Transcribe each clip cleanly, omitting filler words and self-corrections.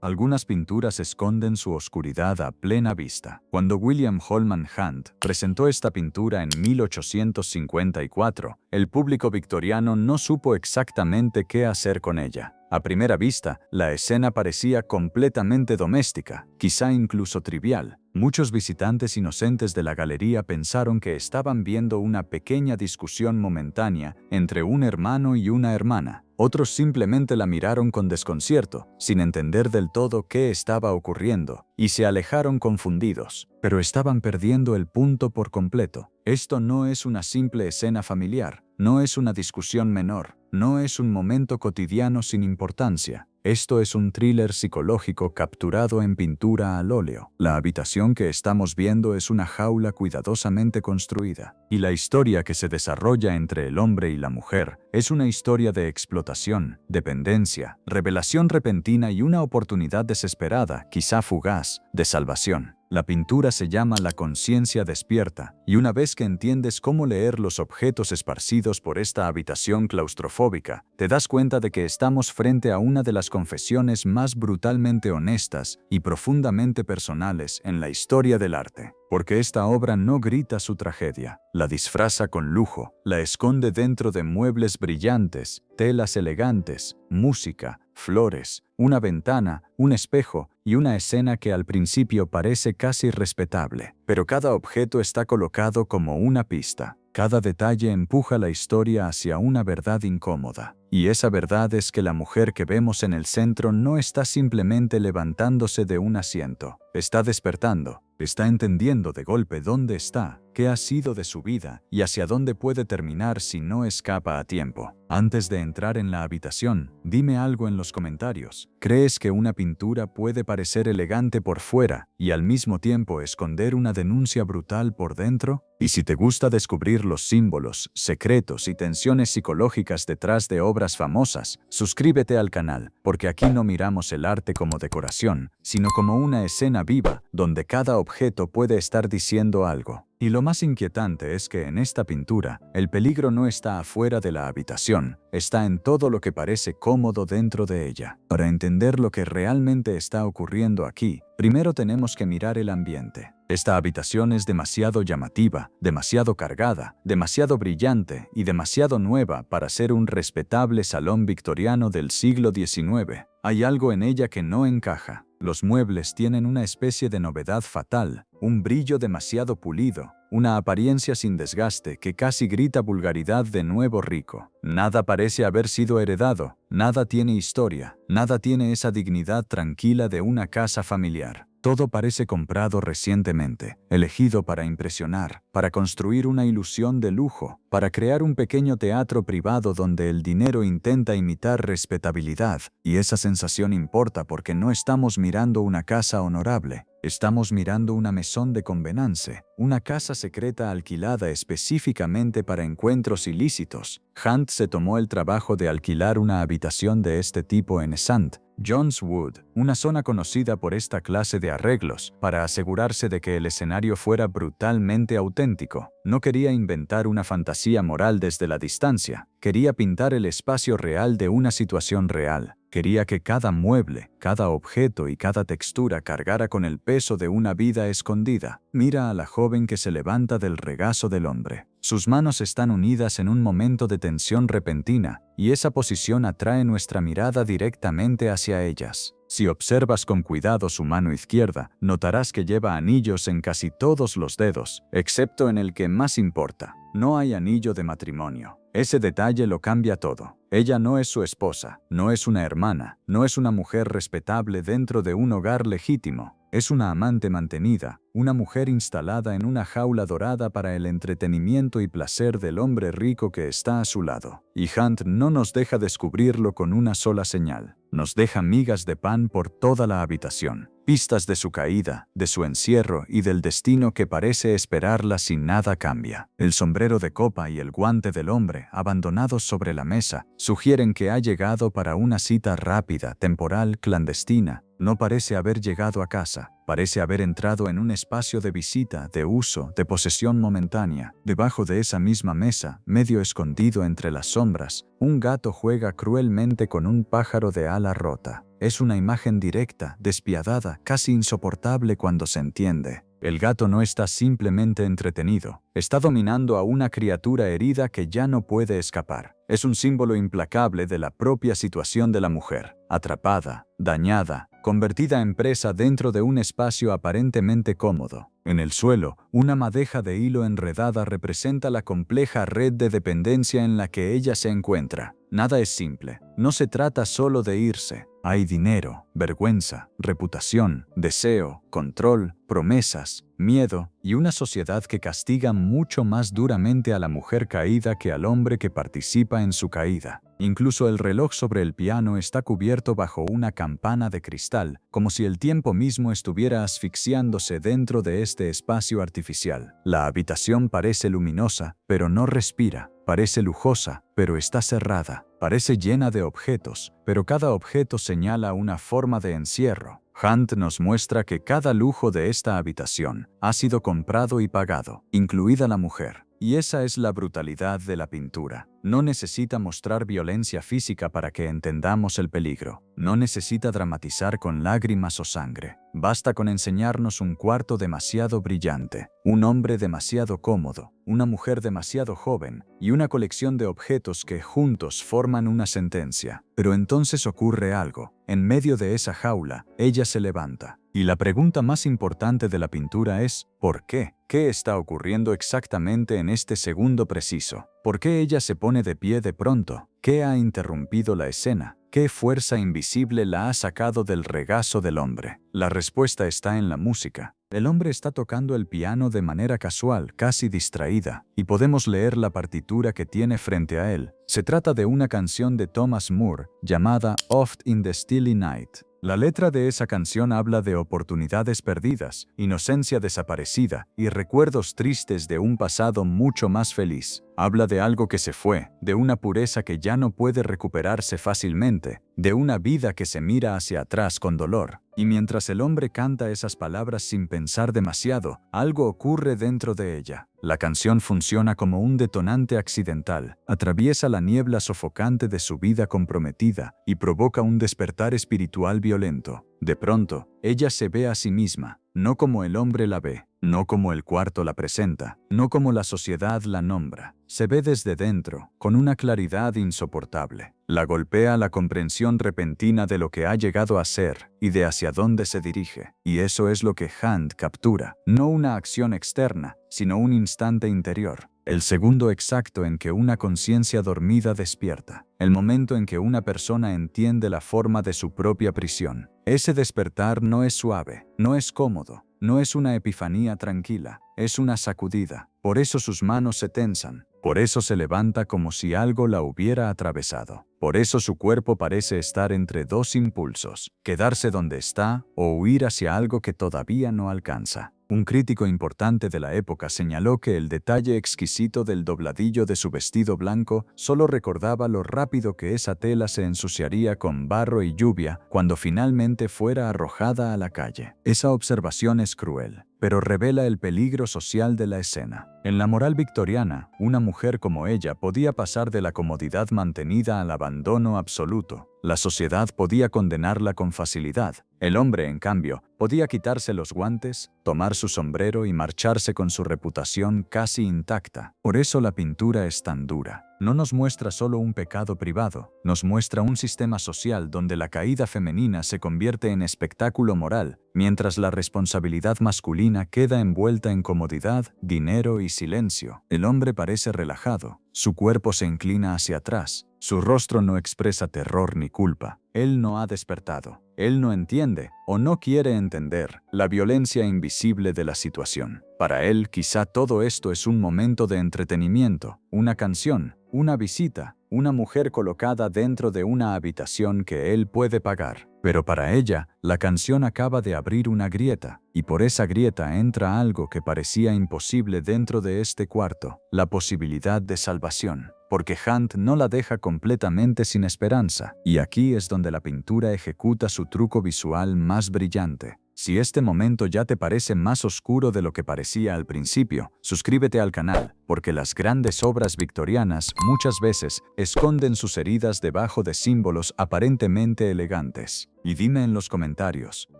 Algunas pinturas esconden su oscuridad a plena vista. Cuando William Holman Hunt presentó esta pintura en 1854, el público victoriano no supo exactamente qué hacer con ella. A primera vista, la escena parecía completamente doméstica, quizá incluso trivial. Muchos visitantes inocentes de la galería pensaron que estaban viendo una pequeña discusión momentánea entre un hermano y una hermana. Otros simplemente la miraron con desconcierto, sin entender del todo qué estaba ocurriendo, y se alejaron confundidos. Pero estaban perdiendo el punto por completo. Esto no es una simple escena familiar, no es una discusión menor, no es un momento cotidiano sin importancia. Esto es un thriller psicológico capturado en pintura al óleo. La habitación que estamos viendo es una jaula cuidadosamente construida, y la historia que se desarrolla entre el hombre y la mujer es una historia de explotación, dependencia, revelación repentina y una oportunidad desesperada, quizá fugaz, de salvación. La pintura se llama La conciencia despierta, y una vez que entiendes cómo leer los objetos esparcidos por esta habitación claustrofóbica, te das cuenta de que estamos frente a una de las confesiones más brutalmente honestas y profundamente personales en la historia del arte. Porque esta obra no grita su tragedia, la disfraza con lujo, la esconde dentro de muebles brillantes, telas elegantes, música, flores, una ventana, un espejo y una escena que al principio parece casi respetable. Pero cada objeto está colocado como una pista. Cada detalle empuja la historia hacia una verdad incómoda. Y esa verdad es que la mujer que vemos en el centro no está simplemente levantándose de un asiento. Está despertando. Está entendiendo de golpe dónde está, qué ha sido de su vida y hacia dónde puede terminar si no escapa a tiempo. Antes de entrar en la habitación, dime algo en los comentarios. ¿Crees que una pintura puede parecer elegante por fuera y al mismo tiempo esconder una denuncia brutal por dentro? Y si te gusta descubrir los símbolos, secretos y tensiones psicológicas detrás de obras famosas, suscríbete al canal, porque aquí no miramos el arte como decoración, sino como una escena viva, donde cada objeto puede estar diciendo algo. Y lo más inquietante es que en esta pintura, el peligro no está afuera de la habitación, está en todo lo que parece cómodo dentro de ella. Para entender lo que realmente está ocurriendo aquí, primero tenemos que mirar el ambiente. Esta habitación es demasiado llamativa, demasiado cargada, demasiado brillante y demasiado nueva para ser un respetable salón victoriano del siglo XIX. Hay algo en ella que no encaja. Los muebles tienen una especie de novedad fatal, un brillo demasiado pulido, una apariencia sin desgaste que casi grita vulgaridad de nuevo rico. Nada parece haber sido heredado, nada tiene historia, nada tiene esa dignidad tranquila de una casa familiar. Todo parece comprado recientemente, elegido para impresionar, para construir una ilusión de lujo, para crear un pequeño teatro privado donde el dinero intenta imitar respetabilidad, y esa sensación importa porque no estamos mirando una casa honorable. Estamos mirando una maison de convenance, una casa secreta alquilada específicamente para encuentros ilícitos. Hunt se tomó el trabajo de alquilar una habitación de este tipo en St. John's Wood, una zona conocida por esta clase de arreglos, para asegurarse de que el escenario fuera brutalmente auténtico. No quería inventar una fantasía moral desde la distancia, quería pintar el espacio real de una situación real. Quería que cada mueble, cada objeto y cada textura cargara con el peso de una vida escondida. Mira a la joven que se levanta del regazo del hombre. Sus manos están unidas en un momento de tensión repentina, y esa posición atrae nuestra mirada directamente hacia ellas. Si observas con cuidado su mano izquierda, notarás que lleva anillos en casi todos los dedos, excepto en el que más importa. No hay anillo de matrimonio. Ese detalle lo cambia todo. Ella no es su esposa, no es una hermana, no es una mujer respetable dentro de un hogar legítimo. Es una amante mantenida, una mujer instalada en una jaula dorada para el entretenimiento y placer del hombre rico que está a su lado. Y Hunt no nos deja descubrirlo con una sola señal. Nos deja migas de pan por toda la habitación, pistas de su caída, de su encierro y del destino que parece esperarla si nada cambia. El sombrero de copa y el guante del hombre, abandonados sobre la mesa, sugieren que ha llegado para una cita rápida, temporal, clandestina. No parece haber llegado a casa, parece haber entrado en un espacio de visita, de uso, de posesión momentánea. Debajo de esa misma mesa, medio escondido entre las sombras, un gato juega cruelmente con un pájaro de ala rota. Es una imagen directa, despiadada, casi insoportable cuando se entiende. El gato no está simplemente entretenido, está dominando a una criatura herida que ya no puede escapar. Es un símbolo implacable de la propia situación de la mujer, atrapada, dañada, convertida en presa dentro de un espacio aparentemente cómodo. En el suelo, una madeja de hilo enredada representa la compleja red de dependencia en la que ella se encuentra. Nada es simple. No se trata solo de irse. Hay dinero, vergüenza, reputación, deseo, control, promesas, miedo y una sociedad que castiga mucho más duramente a la mujer caída que al hombre que participa en su caída. Incluso el reloj sobre el piano está cubierto bajo una campana de cristal, como si el tiempo mismo estuviera asfixiándose dentro de este espacio artificial. La habitación parece luminosa, pero no respira. Parece lujosa, pero está cerrada. Parece llena de objetos, pero cada objeto señala una forma de encierro. Hunt nos muestra que cada lujo de esta habitación ha sido comprado y pagado, incluida la mujer. Y esa es la brutalidad de la pintura. No necesita mostrar violencia física para que entendamos el peligro. No necesita dramatizar con lágrimas o sangre. Basta con enseñarnos un cuarto demasiado brillante, un hombre demasiado cómodo, una mujer demasiado joven y una colección de objetos que juntos forman una sentencia. Pero entonces ocurre algo. En medio de esa jaula, ella se levanta. Y la pregunta más importante de la pintura es, ¿por qué? ¿Qué está ocurriendo exactamente en este segundo preciso? ¿Por qué ella se pone de pie de pronto? ¿Qué ha interrumpido la escena? ¿Qué fuerza invisible la ha sacado del regazo del hombre? La respuesta está en la música. El hombre está tocando el piano de manera casual, casi distraída, y podemos leer la partitura que tiene frente a él. Se trata de una canción de Thomas Moore llamada Oft in the Steely Night. La letra de esa canción habla de oportunidades perdidas, inocencia desaparecida y recuerdos tristes de un pasado mucho más feliz. Habla de algo que se fue, de una pureza que ya no puede recuperarse fácilmente, de una vida que se mira hacia atrás con dolor. Y mientras el hombre canta esas palabras sin pensar demasiado, algo ocurre dentro de ella. La canción funciona como un detonante accidental, atraviesa la niebla sofocante de su vida comprometida y provoca un despertar espiritual violento. De pronto, ella se ve a sí misma, no como el hombre la ve, no como el cuarto la presenta, no como la sociedad la nombra. Se ve desde dentro, con una claridad insoportable. La golpea la comprensión repentina de lo que ha llegado a ser y de hacia dónde se dirige. Y eso es lo que Hunt captura, no una acción externa, sino un instante interior. El segundo exacto en que una conciencia dormida despierta. El momento en que una persona entiende la forma de su propia prisión. Ese despertar no es suave, no es cómodo, no es una epifanía tranquila, es una sacudida. Por eso sus manos se tensan. Por eso se levanta como si algo la hubiera atravesado. Por eso su cuerpo parece estar entre dos impulsos, quedarse donde está o huir hacia algo que todavía no alcanza. Un crítico importante de la época señaló que el detalle exquisito del dobladillo de su vestido blanco solo recordaba lo rápido que esa tela se ensuciaría con barro y lluvia cuando finalmente fuera arrojada a la calle. Esa observación es cruel, pero revela el peligro social de la escena. En la moral victoriana, una mujer como ella podía pasar de la comodidad mantenida al abandono absoluto. La sociedad podía condenarla con facilidad. El hombre, en cambio, podía quitarse los guantes, tomar su sombrero y marcharse con su reputación casi intacta. Por eso la pintura es tan dura. No nos muestra solo un pecado privado, nos muestra un sistema social donde la caída femenina se convierte en espectáculo moral, mientras la responsabilidad masculina queda envuelta en comodidad, dinero y silencio. El hombre parece relajado, su cuerpo se inclina hacia atrás, su rostro no expresa terror ni culpa. Él no ha despertado. Él no entiende, o no quiere entender, la violencia invisible de la situación. Para él, quizá todo esto es un momento de entretenimiento, una canción, una visita, una mujer colocada dentro de una habitación que él puede pagar. Pero para ella, la canción acaba de abrir una grieta, y por esa grieta entra algo que parecía imposible dentro de este cuarto, la posibilidad de salvación. Porque Hunt no la deja completamente sin esperanza, y aquí es donde la pintura ejecuta su truco visual más brillante. Si este momento ya te parece más oscuro de lo que parecía al principio, suscríbete al canal, porque las grandes obras victorianas muchas veces esconden sus heridas debajo de símbolos aparentemente elegantes. Y dime en los comentarios,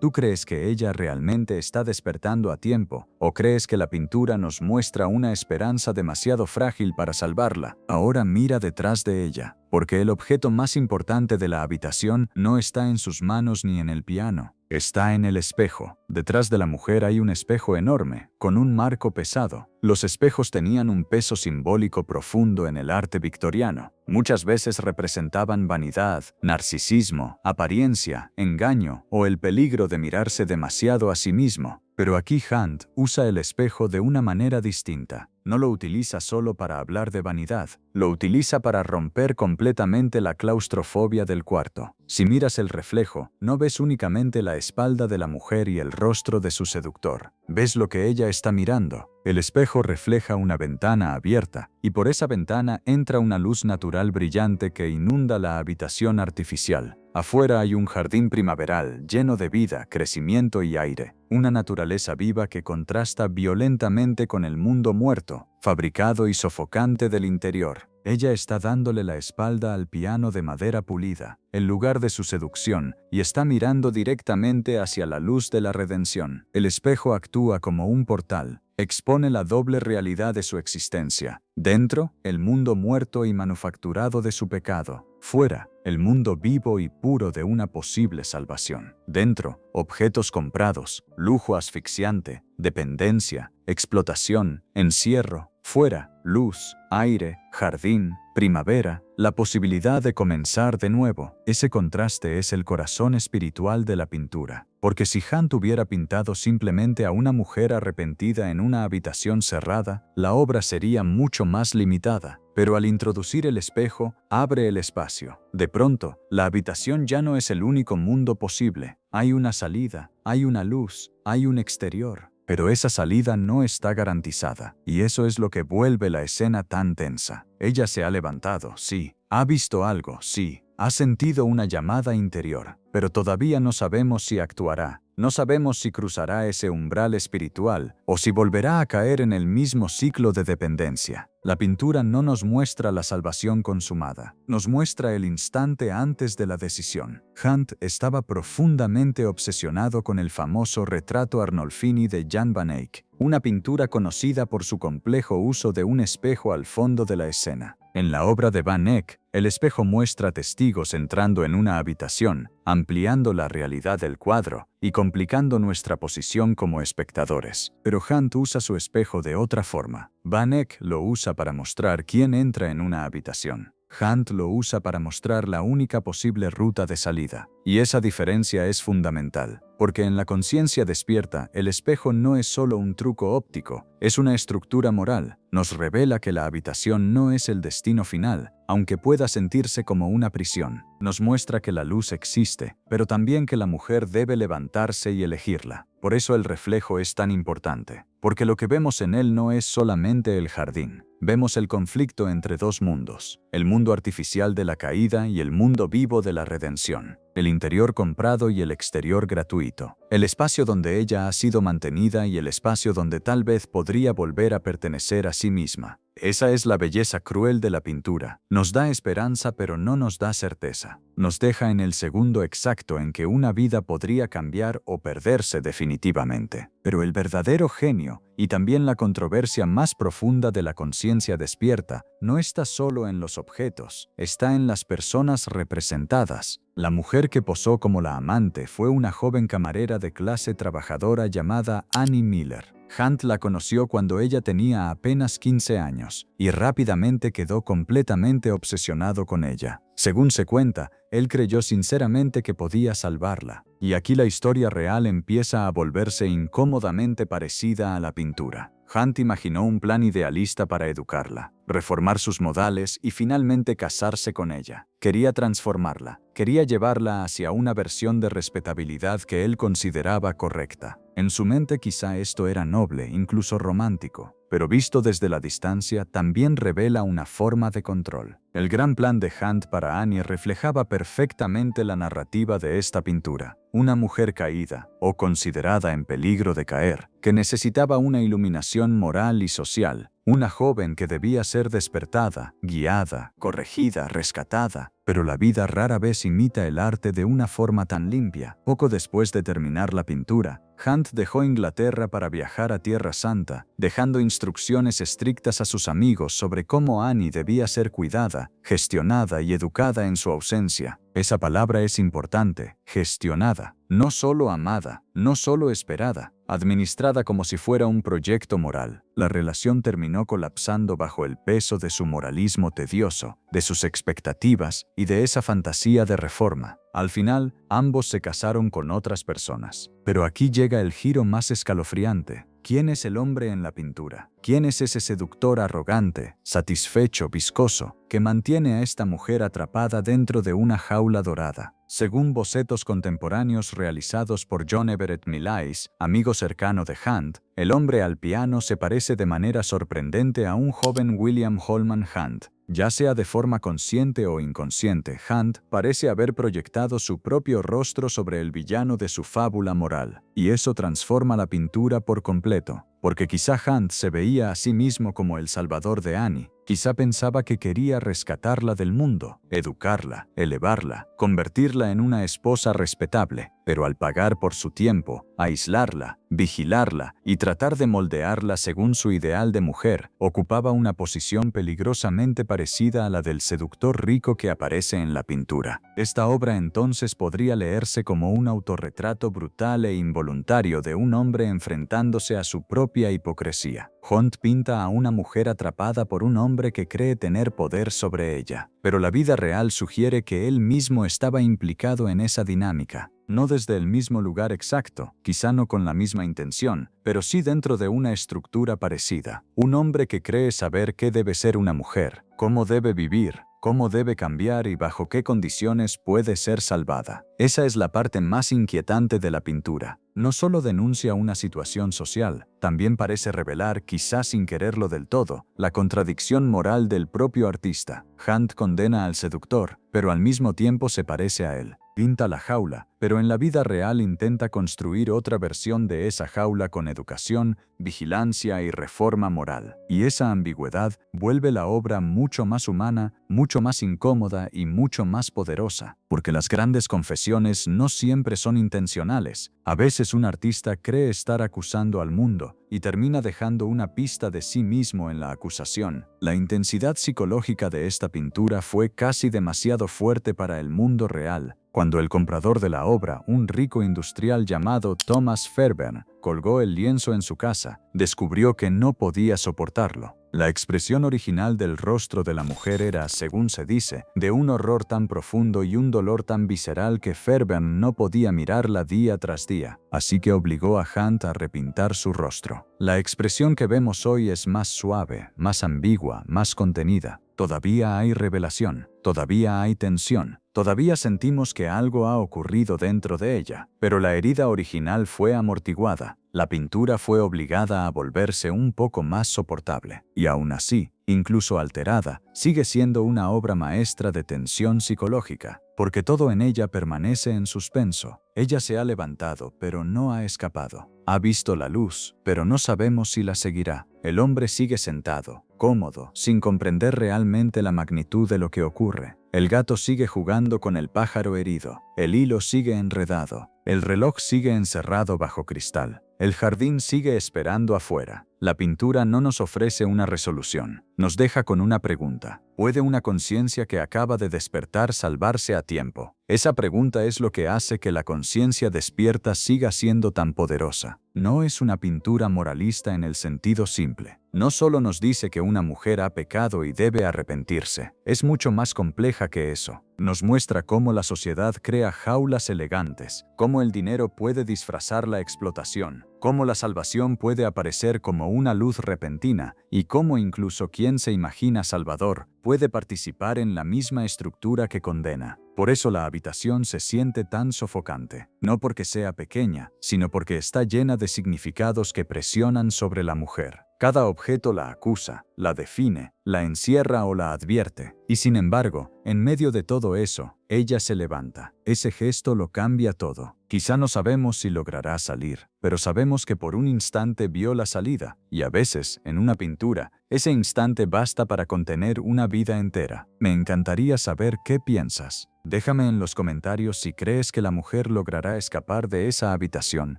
¿tú crees que ella realmente está despertando a tiempo? ¿O crees que la pintura nos muestra una esperanza demasiado frágil para salvarla? Ahora mira detrás de ella, porque el objeto más importante de la habitación no está en sus manos ni en el piano. Está en el espejo. Detrás de la mujer hay un espejo enorme, con un marco pesado. Los espejos tenían un peso simbólico profundo en el arte victoriano. Muchas veces representaban vanidad, narcisismo, apariencia, engaño o el peligro de mirarse demasiado a sí mismo. Pero aquí Hunt usa el espejo de una manera distinta. No lo utiliza solo para hablar de vanidad, lo utiliza para romper completamente la claustrofobia del cuarto. Si miras el reflejo, no ves únicamente la espalda de la mujer y el rostro de su seductor. Ves lo que ella está mirando. El espejo refleja una ventana abierta, y por esa ventana entra una luz natural brillante que inunda la habitación artificial. Afuera hay un jardín primaveral lleno de vida, crecimiento y aire, una naturaleza viva que contrasta violentamente con el mundo muerto, fabricado y sofocante del interior. Ella está dándole la espalda al piano de madera pulida, el lugar de su seducción, y está mirando directamente hacia la luz de la redención. El espejo actúa como un portal, expone la doble realidad de su existencia. Dentro, el mundo muerto y manufacturado de su pecado. Fuera, el mundo vivo y puro de una posible salvación. Dentro, objetos comprados, lujo asfixiante, dependencia, explotación, encierro. Fuera, luz, aire, jardín, primavera, la posibilidad de comenzar de nuevo. Ese contraste es el corazón espiritual de la pintura. Porque si Hunt hubiera pintado simplemente a una mujer arrepentida en una habitación cerrada, la obra sería mucho más limitada. Pero al introducir el espejo, abre el espacio. De pronto, la habitación ya no es el único mundo posible. Hay una salida, hay una luz, hay un exterior. Pero esa salida no está garantizada, y eso es lo que vuelve la escena tan tensa. Ella se ha levantado, sí. Ha visto algo, sí. Ha sentido una llamada interior, pero todavía no sabemos si actuará. No sabemos si cruzará ese umbral espiritual o si volverá a caer en el mismo ciclo de dependencia. La pintura no nos muestra la salvación consumada, nos muestra el instante antes de la decisión. Hunt estaba profundamente obsesionado con el famoso retrato Arnolfini de Jan van Eyck, una pintura conocida por su complejo uso de un espejo al fondo de la escena. En la obra de Van Eyck, el espejo muestra testigos entrando en una habitación, ampliando la realidad del cuadro y complicando nuestra posición como espectadores. Pero Hunt usa su espejo de otra forma. Van Eyck lo usa para mostrar quién entra en una habitación. Hunt lo usa para mostrar la única posible ruta de salida. Y esa diferencia es fundamental, porque en la conciencia despierta, el espejo no es solo un truco óptico, es una estructura moral. Nos revela que la habitación no es el destino final, aunque pueda sentirse como una prisión. Nos muestra que la luz existe, pero también que la mujer debe levantarse y elegirla. Por eso el reflejo es tan importante, porque lo que vemos en él no es solamente el jardín. Vemos el conflicto entre dos mundos, el mundo artificial de la caída y el mundo vivo de la redención, el interior comprado y el exterior gratuito, el espacio donde ella ha sido mantenida y el espacio donde tal vez podría volver a pertenecer a sí misma. Esa es la belleza cruel de la pintura. Nos da esperanza pero no nos da certeza. Nos deja en el segundo exacto en que una vida podría cambiar o perderse definitivamente. Pero el verdadero genio, y también la controversia más profunda de la conciencia despierta, no está solo en los objetos, está en las personas representadas. La mujer que posó como la amante fue una joven camarera de clase trabajadora llamada Annie Miller. Hunt la conoció cuando ella tenía apenas 15 años y rápidamente quedó completamente obsesionado con ella. Según se cuenta, él creyó sinceramente que podía salvarla. Y aquí la historia real empieza a volverse incómodamente parecida a la pintura. Hunt imaginó un plan idealista para educarla, reformar sus modales y finalmente casarse con ella. Quería transformarla, quería llevarla hacia una versión de respetabilidad que él consideraba correcta. En su mente quizá esto era noble, incluso romántico, pero visto desde la distancia también revela una forma de control. El gran plan de Hunt para Annie reflejaba perfectamente la narrativa de esta pintura. Una mujer caída, o considerada en peligro de caer, que necesitaba una iluminación moral y social. Una joven que debía ser despertada, guiada, corregida, rescatada. Pero la vida rara vez imita el arte de una forma tan limpia. Poco después de terminar la pintura, Hunt dejó Inglaterra para viajar a Tierra Santa, dejando instrucciones estrictas a sus amigos sobre cómo Annie debía ser cuidada, gestionada y educada en su ausencia. Esa palabra es importante, gestionada, no solo amada, no solo esperada, administrada como si fuera un proyecto moral. La relación terminó colapsando bajo el peso de su moralismo tedioso, de sus expectativas y de esa fantasía de reforma. Al final, ambos se casaron con otras personas. Pero aquí llega el giro más escalofriante. ¿Quién es el hombre en la pintura? ¿Quién es ese seductor arrogante, satisfecho, viscoso, que mantiene a esta mujer atrapada dentro de una jaula dorada? Según bocetos contemporáneos realizados por John Everett Millais, amigo cercano de Hunt, el hombre al piano se parece de manera sorprendente a un joven William Holman Hunt. Ya sea de forma consciente o inconsciente, Hunt parece haber proyectado su propio rostro sobre el villano de su fábula moral, y eso transforma la pintura por completo. Porque quizá Hunt se veía a sí mismo como el salvador de Annie, quizá pensaba que quería rescatarla del mundo, educarla, elevarla, convertirla en una esposa respetable, pero al pagar por su tiempo, aislarla, vigilarla y tratar de moldearla según su ideal de mujer, ocupaba una posición peligrosamente parecida a la del seductor rico que aparece en la pintura. Esta obra entonces podría leerse como un autorretrato brutal e involuntario de un hombre enfrentándose a su propia hipocresía. Hunt pinta a una mujer atrapada por un hombre que cree tener poder sobre ella, pero la vida real sugiere que él mismo estaba implicado en esa dinámica. No desde el mismo lugar exacto, quizá no con la misma intención, pero sí dentro de una estructura parecida. Un hombre que cree saber qué debe ser una mujer, cómo debe vivir, cómo debe cambiar y bajo qué condiciones puede ser salvada. Esa es la parte más inquietante de la pintura. No solo denuncia una situación social, también parece revelar, quizás sin quererlo del todo, la contradicción moral del propio artista. Hunt condena al seductor, pero al mismo tiempo se parece a él. Pinta la jaula, pero en la vida real intenta construir otra versión de esa jaula con educación, vigilancia y reforma moral. Y esa ambigüedad vuelve la obra mucho más humana, mucho más incómoda y mucho más poderosa, porque las grandes confesiones no siempre son intencionales. A veces un artista cree estar acusando al mundo y termina dejando una pista de sí mismo en la acusación. La intensidad psicológica de esta pintura fue casi demasiado fuerte para el mundo real. Cuando el comprador de la obra, un rico industrial llamado Thomas Fairbairn, colgó el lienzo en su casa, descubrió que no podía soportarlo. La expresión original del rostro de la mujer era, según se dice, de un horror tan profundo y un dolor tan visceral que Fairbairn no podía mirarla día tras día, así que obligó a Hunt a repintar su rostro. La expresión que vemos hoy es más suave, más ambigua, más contenida. Todavía hay revelación, todavía hay tensión, todavía sentimos que algo ha ocurrido dentro de ella, pero la herida original fue amortiguada. La pintura fue obligada a volverse un poco más soportable, y aún así, incluso alterada, sigue siendo una obra maestra de tensión psicológica, porque todo en ella permanece en suspenso. Ella se ha levantado, pero no ha escapado. Ha visto la luz, pero no sabemos si la seguirá. El hombre sigue sentado, cómodo, sin comprender realmente la magnitud de lo que ocurre. El gato sigue jugando con el pájaro herido. El hilo sigue enredado. El reloj sigue encerrado bajo cristal. El jardín sigue esperando afuera. La pintura no nos ofrece una resolución. Nos deja con una pregunta. ¿Puede una conciencia que acaba de despertar salvarse a tiempo? Esa pregunta es lo que hace que la conciencia despierta siga siendo tan poderosa. No es una pintura moralista en el sentido simple. no solo nos dice que una mujer ha pecado y debe arrepentirse, es mucho más compleja que eso. Nos muestra cómo la sociedad crea jaulas elegantes, cómo el dinero puede disfrazar la explotación, cómo la salvación puede aparecer como una luz repentina y cómo incluso quien se imagina salvador puede participar en la misma estructura que condena. Por eso la habitación se siente tan sofocante, no porque sea pequeña, sino porque está llena de significados que presionan sobre la mujer. Cada objeto la acusa, la define, la encierra o la advierte. Y sin embargo, en medio de todo eso, ella se levanta. Ese gesto lo cambia todo. Quizá no sabemos si logrará salir, pero sabemos que por un instante vio la salida, y a veces, en una pintura, ese instante basta para contener una vida entera. Me encantaría saber qué piensas. Déjame en los comentarios si crees que la mujer logrará escapar de esa habitación,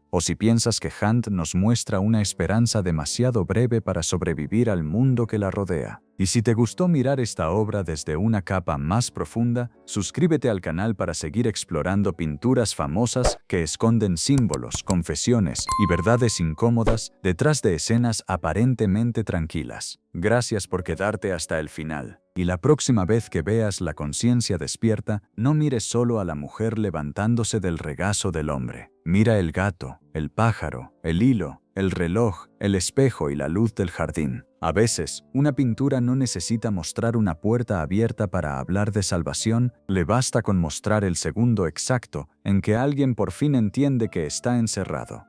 o si piensas que Hunt nos muestra una esperanza demasiado breve para sobrevivir al mundo que la rodea. Y si te gustó mirar esta obra desde una capa más profunda, suscríbete al canal para seguir explorando pinturas famosas que esconden símbolos, confesiones y verdades incómodas detrás de escenas aparentemente tranquilas. Gracias por quedarte hasta el final. Y la próxima vez que veas La conciencia despierta, no mires solo a la mujer levantándose del regazo del hombre. Mira el gato, el pájaro, el hilo, el reloj, el espejo y la luz del jardín. A veces, una pintura no necesita mostrar una puerta abierta para hablar de salvación, le basta con mostrar el segundo exacto en que alguien por fin entiende que está encerrado.